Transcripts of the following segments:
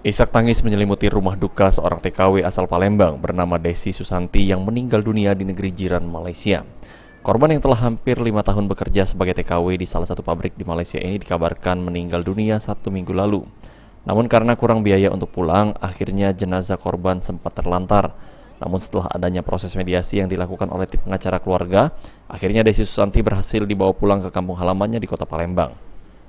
Isak tangis menyelimuti rumah duka seorang TKW asal Palembang bernama Desi Susanti yang meninggal dunia di negeri jiran Malaysia. Korban yang telah hampir 5 tahun bekerja sebagai TKW di salah satu pabrik di Malaysia ini dikabarkan meninggal dunia 1 minggu lalu. Namun karena kurang biaya untuk pulang, akhirnya jenazah korban sempat terlantar. Namun setelah adanya proses mediasi yang dilakukan oleh tim pengacara keluarga, akhirnya Desi Susanti berhasil dibawa pulang ke kampung halamannya di kota Palembang.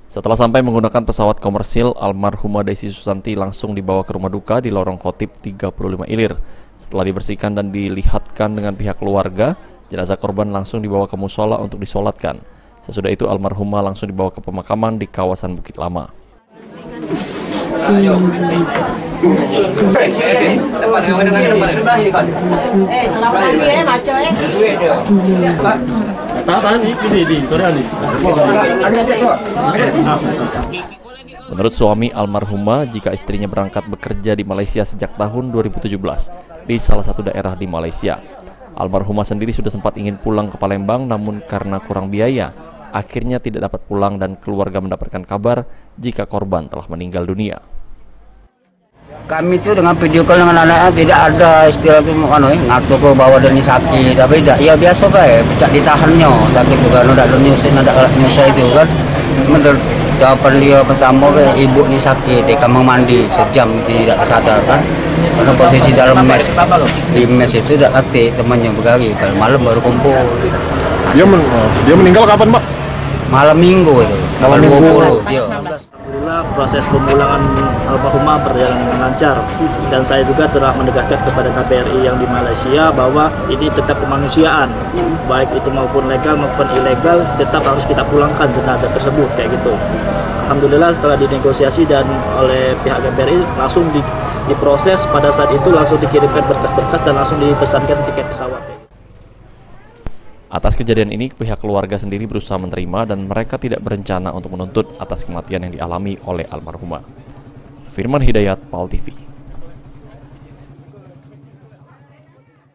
Setelah sampai menggunakan pesawat komersil, almarhumah Desi Susanti langsung dibawa ke rumah duka di lorong Khotib 35 Ilir. Setelah dibersihkan dan dilihatkan dengan pihak keluarga, jenazah korban langsung dibawa ke musola untuk disolatkan. Sesudah itu almarhumah langsung dibawa ke pemakaman di kawasan Bukit Lama. Menurut suami almarhumah, jika istrinya berangkat bekerja di Malaysia sejak tahun 2017 di salah satu daerah di Malaysia. Almarhumah sendiri sudah sempat ingin pulang ke Palembang, namun karena kurang biaya, akhirnya tidak dapat pulang dan keluarga mendapatkan kabar jika korban telah meninggal dunia. Kami itu dengan video call dengan anaknya tidak ada istilah itu ngaku ke bawah dan sakit, tapi tidak, ya biasa pak, pecah ditahannya sakit juga, ada nyusin, ada nyusa itu kan. Menurut jawaban dia pertama, ibu ini sakit di kamar mandi sejam tidak sadar kan, karena posisi dalam mes, di mes itu tidak aktif temannya bergari, kalau malam baru kumpul. Dia meninggal kapan pak? Malam minggu itu, tanggal 20. Alhamdulillah proses pemulangan almarhumah berjalan dengan lancar, dan saya juga telah menegaskan kepada KBRI yang di Malaysia bahwa ini tetap kemanusiaan, baik itu maupun legal maupun ilegal, tetap harus kita pulangkan jenazah tersebut kayak gitu. Alhamdulillah setelah dinegosiasi dan oleh pihak KBRI langsung diproses, pada saat itu langsung dikirimkan berkas-berkas dan langsung dipesankan tiket pesawat. Atas kejadian ini, pihak keluarga sendiri berusaha menerima dan mereka tidak berencana untuk menuntut atas kematian yang dialami oleh almarhumah. Firman Hidayat, PAL TV.